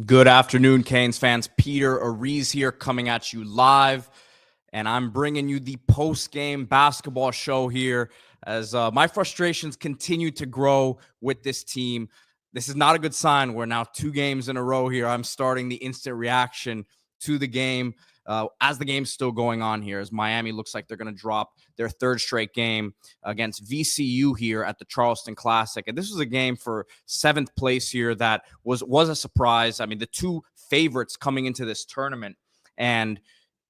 Good afternoon, Canes fans. Peter Ariz here coming at you live, and I'm bringing you the post-game basketball show here as my frustrations continue to grow with this team. This is not a good sign. We're now 2 games in a row here. I'm starting the instant reaction to the game as the game's still going on here, as Miami looks like they're going to drop their 3rd straight game against VCU here at the Charleston Classic. And this was a game for 7th place here that was a surprise. I mean, the 2 favorites coming into this tournament, and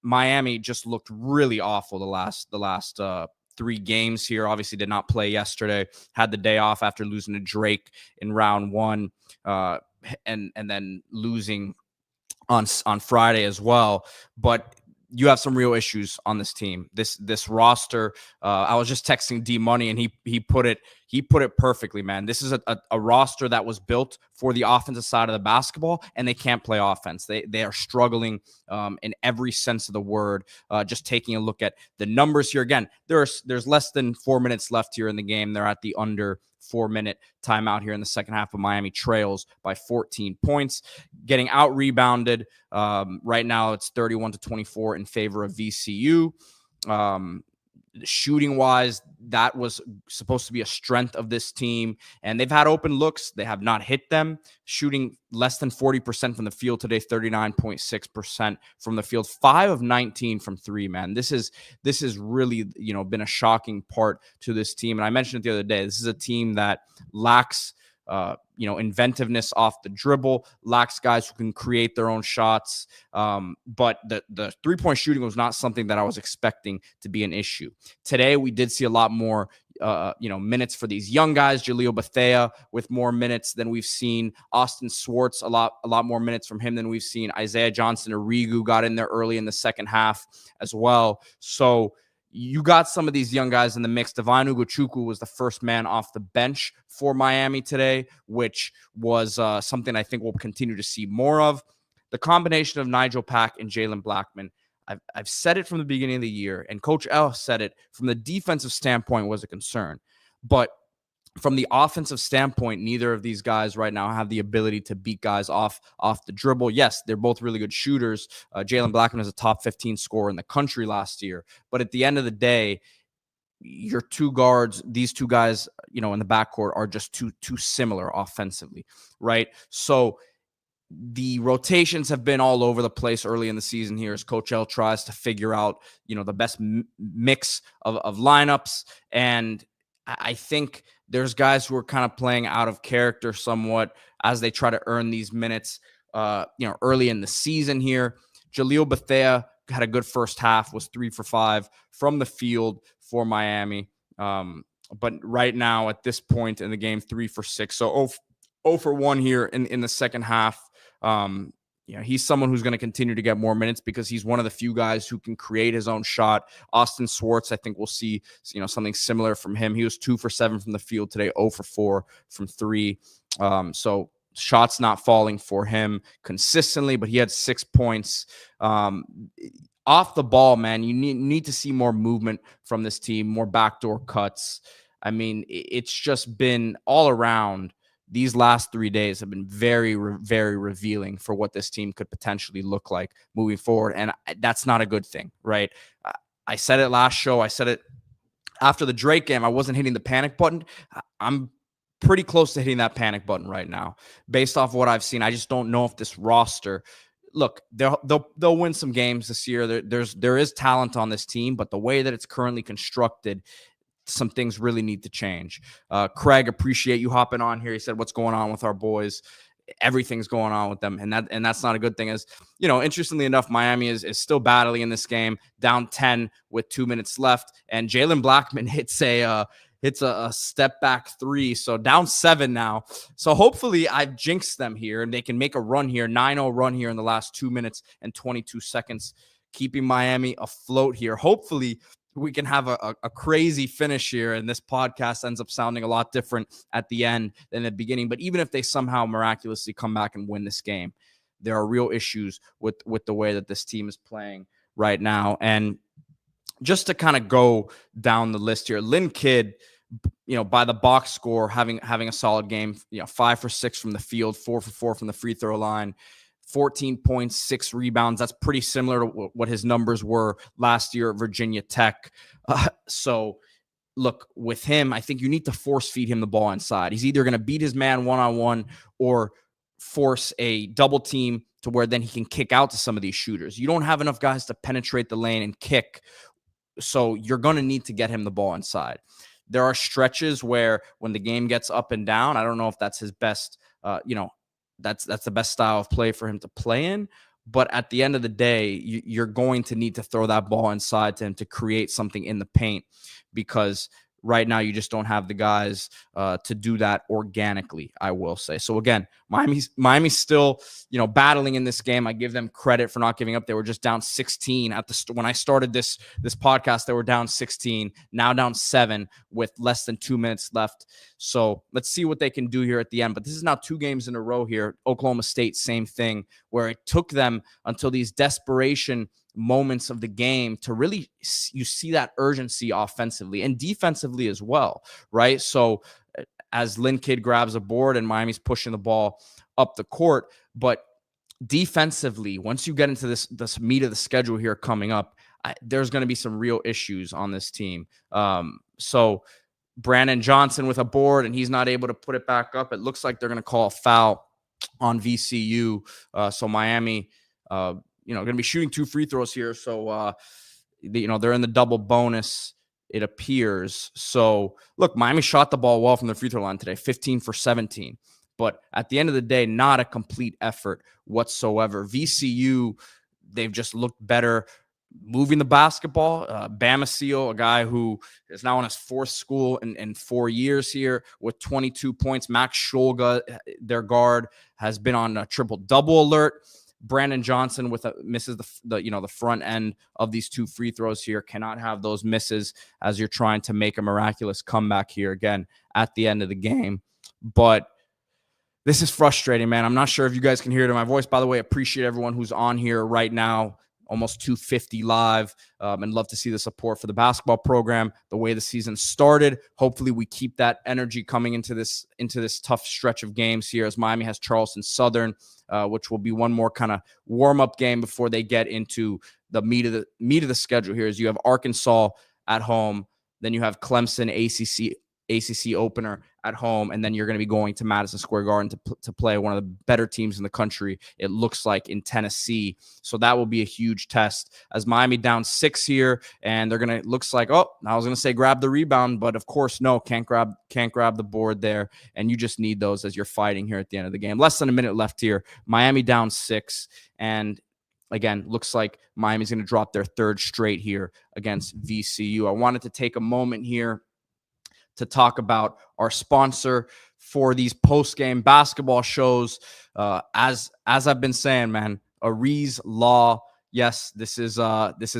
Miami just looked really awful the last 3 games here. Obviously did not play yesterday, had the day off after losing to Drake in round 1, and then losing on Friday as well. But you have some real issues on this team. This roster. I was just texting D Money, and he put it perfectly, man. This is a roster that was built for the offensive side of the basketball, and they can't play offense. They are struggling in every sense of the word. Just taking a look at the numbers here again, there's less than 4 minutes left here in the game. They're at the under 4-minute timeout here in the second half, of Miami trails by 14 points, getting out rebounded. Right now it's 31-24 in favor of VCU. Shooting wise, that was supposed to be a strength of this team, and they've had open looks. They have not hit them. Shooting less than 40% from the field today, 39.6% from the field, 5 of 19 from 3, man. This is really, been a shocking part to this team. And I mentioned it the other day. This is a team that lacks inventiveness off the dribble, lacks guys who can create their own shots. But the 3-point shooting was not something that I was expecting to be an issue. Today, we did see a lot more, minutes for these young guys. Jaleel Bethea with more minutes than we've seen. Austin Swartz, a lot more minutes from him than we've seen. Isaiah Johnson-Arrigu got in there early in the second half as well. So you got some of these young guys in the mix. Devine Ugochukwu was the first man off the bench for Miami today, which was something I think we'll continue to see more of. The combination of Nigel Pack and Jalen Blackman, I've said it from the beginning of the year, and Coach L said it from the defensive standpoint was a concern. But from the offensive standpoint, neither of these guys right now have the ability to beat guys off the dribble. Yes, they're both really good shooters. Jalen Blackman is a top 15 scorer in the country last year. But at the end of the day, your 2 guards, these 2 guys, in the backcourt are just too similar offensively, right? So the rotations have been all over the place early in the season here as Coach L tries to figure out, the best mix of lineups. And I think there's guys who are kind of playing out of character somewhat as they try to earn these minutes, early in the season here. Jaleel Bethea had a good first half, was 3 for 5 from the field for Miami. But right now at this point in the game, 3 for 6. So 0 for 1 here in the second half. He's someone who's going to continue to get more minutes because he's one of the few guys who can create his own shot. Austin Swartz, I think we'll see, something similar from him. He was 2 for 7 from the field today, 0 for 4 from 3. So shots not falling for him consistently, but he had 6 points. Off the ball, man, you need to see more movement from this team, more backdoor cuts. I mean, it's just been all around. These last 3 days have been very, very revealing for what this team could potentially look like moving forward. And that's not a good thing, right? I said it last show. I said it after the Drake game. I wasn't hitting the panic button. I'm pretty close to hitting that panic button right now. Based off what I've seen, I just don't know if this roster, look, they'll win some games this year. There is talent on this team, but the way that it's currently constructed, some things really need to change. Craig, appreciate you hopping on here. He said, what's going on with our boys? Everything's going on with them. And that's not a good thing. As interestingly enough, Miami is still battling in this game, down 10 with 2 minutes left. And Jalen Blackman hits a step back 3. So down 7 now. So hopefully I've jinxed them here and they can make a run here, 9-0 run here in the last 2 minutes and 22 seconds, keeping Miami afloat here. Hopefully we can have a crazy finish here and this podcast ends up sounding a lot different at the end than the beginning. But even if they somehow miraculously come back and win this game, there are real issues with the way that this team is playing right now. And just to kind of go down the list here, Lynn Kidd, by the box score, having a solid game, 5 for 6 from the field, 4 for 4 from the free throw line, 14 points, 6 rebounds. That's pretty similar to what his numbers were last year at Virginia Tech. So look, with him, I think you need to force feed him the ball inside. He's either going to beat his man one-on-one or force a double team to where then he can kick out to some of these shooters. You don't have enough guys to penetrate the lane and kick, so you're going to need to get him the ball inside. There are stretches where when the game gets up and down, I don't know if that's his best, that's the best style of play for him to play in. But at the end of the day, you're going to need to throw that ball inside to him to create something in the paint, because right now you just don't have the guys to do that organically, I will say. So again, Miami's still, battling in this game. I give them credit for not giving up. They were just down 16 when I started this podcast. They were down 16, now down 7 with less than 2 minutes left. So let's see what they can do here at the end. But this is now 2 games in a row here. Oklahoma State, same thing, where it took them until these desperation moments of the game to really, you see that urgency offensively and defensively as well, right? So as Lynn Kidd grabs a board and Miami's pushing the ball up the court, but defensively, once you get into this meat of the schedule here coming up, there's going to be some real issues on this team. So Brandon Johnson with a board, and he's not able to put it back up. It looks like they're going to call a foul on VCU. So Miami, going to be shooting 2 free throws here. So, they're in the double bonus, it appears. So, look, Miami shot the ball well from the free throw line today, 15 for 17. But at the end of the day, not a complete effort whatsoever. VCU, they've just looked better moving the basketball. Bamasil, a guy who is now on his 4th school in 4 years here with 22 points. Max Shulga, their guard, has been on a triple-double alert. Brandon Johnson misses the front end of these 2 free throws here. Cannot have those misses as you're trying to make a miraculous comeback here again at the end of the game. But this is frustrating, man. I'm not sure if you guys can hear it in my voice. By the way, appreciate everyone who's on here right now. Almost 250 live, and love to see the support for the basketball program, the way the season started. Hopefully we keep that energy coming into this tough stretch of games here, as Miami has Charleston Southern, which will be one more kind of warm-up game before they get into the meat of the schedule here. As you have Arkansas at home, then you have Clemson, ACC opener at home, and then you're going to be going to Madison Square Garden to play one of the better teams in the country, it looks like, in Tennessee. So that will be a huge test, as Miami down 6 here, and they're going to, looks like, I was going to say grab the rebound, but of course, no, can't grab the board there, and you just need those as you're fighting here at the end of the game. Less than a minute left here. Miami down 6, and again, looks like Miami's going to drop their 3rd straight here against VCU. I wanted to take a moment here to talk about our sponsor for these post-game basketball shows. As I've been saying, man, Aries Law. Yes, this is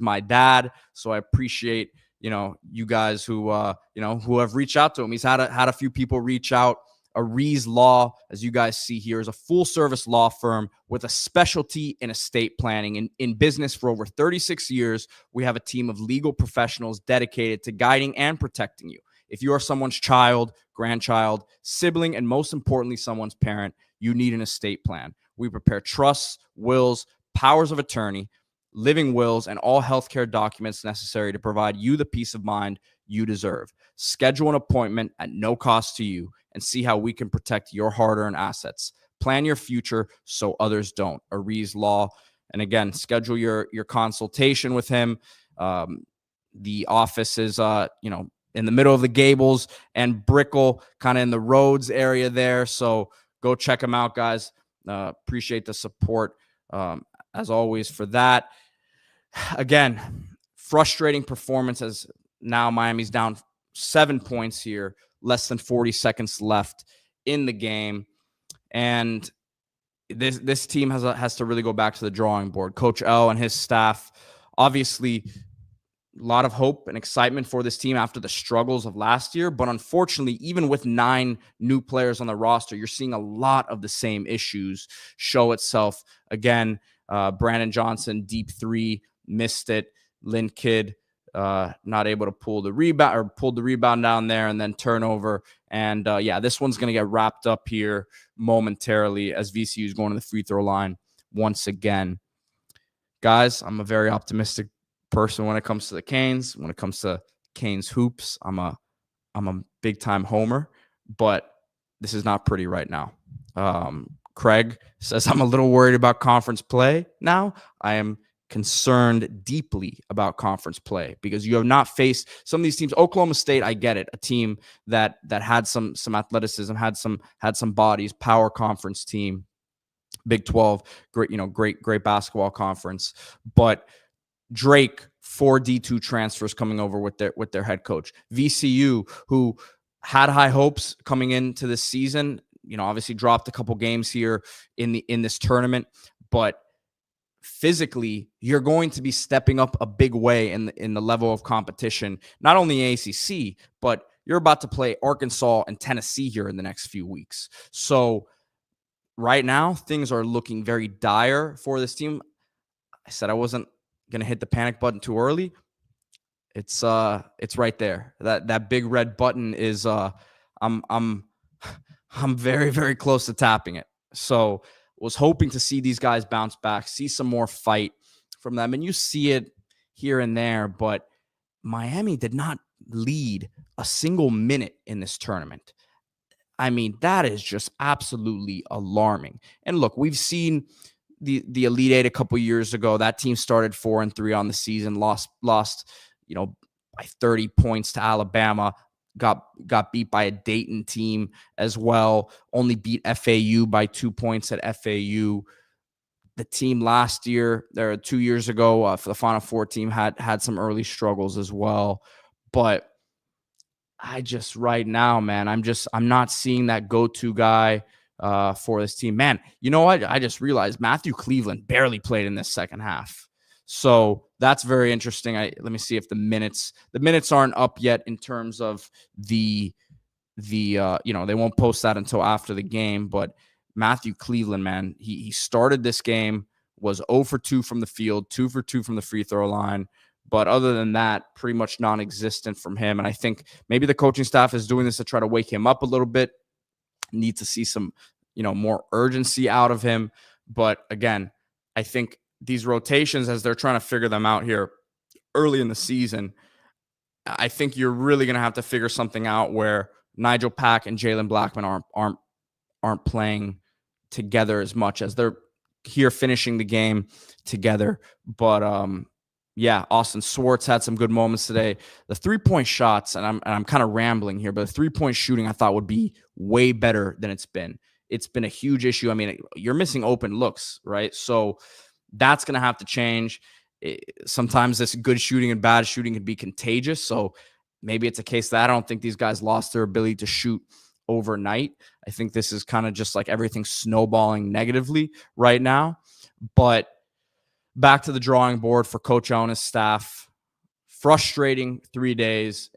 my dad. So I appreciate, you guys who have reached out to him. He's had a few people reach out. Aries Law, as you guys see here, is a full-service law firm with a specialty in estate planning. In business for over 36 years, we have a team of legal professionals dedicated to guiding and protecting you. If you are someone's child, grandchild, sibling, and most importantly, someone's parent, you need an estate plan. We prepare trusts, wills, powers of attorney, living wills, and all healthcare documents necessary to provide you the peace of mind you deserve. Schedule an appointment at no cost to you and see how we can protect your hard-earned assets. Plan your future so others don't. Aries Law. And again, schedule your consultation with him. The office is, in the middle of the Gables and Brickell, kind of in the Rhodes area there. So go check them out, guys. Appreciate the support, as always, for that. Again, frustrating performance, as now Miami's down 7 points here, less than 40 seconds left in the game. And this team has to really go back to the drawing board. Coach L and his staff, obviously, a lot of hope and excitement for this team after the struggles of last year. But unfortunately, even with 9 new players on the roster, you're seeing a lot of the same issues show itself. Again, Brandon Johnson, deep 3, missed it. Lynn Kidd, not able to pull the rebound, or pulled the rebound down there, and then turnover. And yeah, this one's going to get wrapped up here momentarily as VCU is going to the free throw line once again. Guys, I'm a very optimistic person when it comes to the Canes. When it comes to Canes hoops, I'm a big time homer, but this is not pretty right now. Craig says I'm a little worried about conference play now. I am concerned deeply about conference play because you have not faced some of these teams. Oklahoma State, I get it, a team that had some athleticism, had some bodies, power conference team. Big 12, great basketball conference. But Drake, 4 D2 transfers coming over with their head coach. VCU, who had high hopes coming into this season, obviously dropped a couple games here in this tournament, but physically, you're going to be stepping up a big way in the level of competition, not only ACC, but you're about to play Arkansas and Tennessee here in the next few weeks. So right now, things are looking very dire for this team. I said I wasn't going to hit the panic button too early. It's right there. That big red button is I'm very, very close to tapping it. So was hoping to see these guys bounce back, see some more fight from them. And you see it here and there, but Miami did not lead a single minute in this tournament. I mean, that is just absolutely alarming. And look, we've seen the Elite Eight a couple years ago. That team started 4-3 on the season, lost, by 30 points to Alabama. Got beat by a Dayton team as well. Only beat FAU by 2 points at FAU. The team last year, 2 years ago, for the Final Four team, had some early struggles as well. But I just right now, man, I'm not seeing that go-to guy for this team. Man, you know what? I just realized Matthew Cleveland barely played in this second half. So that's very interesting. Let me see if the minutes aren't up yet in terms of the they won't post that until after the game. But Matthew Cleveland, man, he started this game, was 0 for 2 from the field, 2 for 2 from the free throw line. But other than that, pretty much non-existent from him. And I think maybe the coaching staff is doing this to try to wake him up a little bit. Need to see some, more urgency out of him. But again, I think these rotations, as they're trying to figure them out here early in the season, I think you're really going to have to figure something out where Nigel Pack and Jalen Blackman aren't playing together as much as they're here finishing the game together. But yeah, Austin Swartz had some good moments today. The 3-point shots, and I'm kind of rambling here, but the 3-point shooting I thought would be way better than it's been. It's been a huge issue. I mean, you're missing open looks, right? So that's going to have to change. Sometimes this good shooting and bad shooting can be contagious. So maybe it's a case that I don't think these guys lost their ability to shoot overnight. I think this is kind of just like everything snowballing negatively right now. But back to the drawing board for Coach O and his staff. Frustrating 4 days,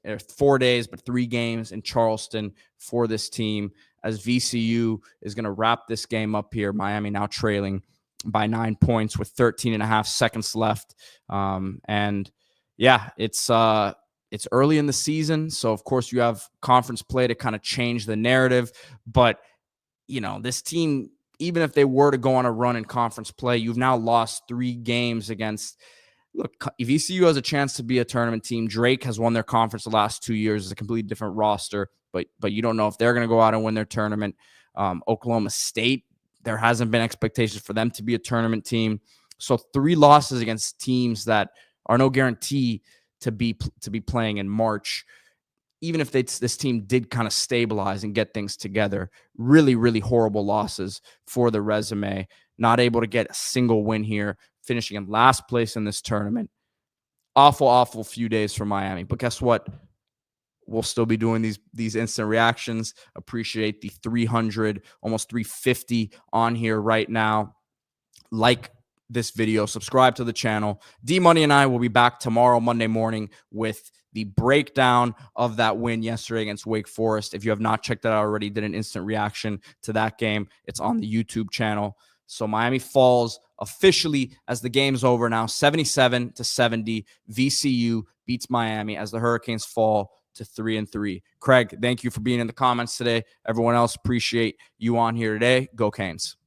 but 3 games in Charleston for this team, as VCU is going to wrap this game up here. Miami now trailing by 9 points with 13 and a half seconds left. And yeah, it's early in the season. So of course you have conference play to kind of change the narrative, but this team, even if they were to go on a run in conference play, you've now lost 3 games against. Look, VCU has a chance to be a tournament team. Drake has won their conference the last 2 years. It's a completely different roster, but you don't know if they're going to go out and win their tournament. Oklahoma State, there hasn't been expectations for them to be a tournament team. So 3 losses against teams that are no guarantee to be playing in March. Even if this team did kind of stabilize and get things together, really, really horrible losses for the resume. Not able to get a single win here, finishing in last place in this tournament. Awful few days for Miami. But guess what? We'll still be doing these instant reactions. Appreciate the 300, almost 350 on here right now. Like this video, subscribe to the channel. D-Money and I will be back tomorrow, Monday morning, with the breakdown of that win yesterday against Wake Forest. If you have not checked that out already, did an instant reaction to that game. It's on the YouTube channel. So Miami falls officially as the game's over now, 77-70. VCU beats Miami as the Hurricanes fall to 3-3. Craig, thank you for being in the comments today. Everyone else, appreciate you on here today. Go Canes.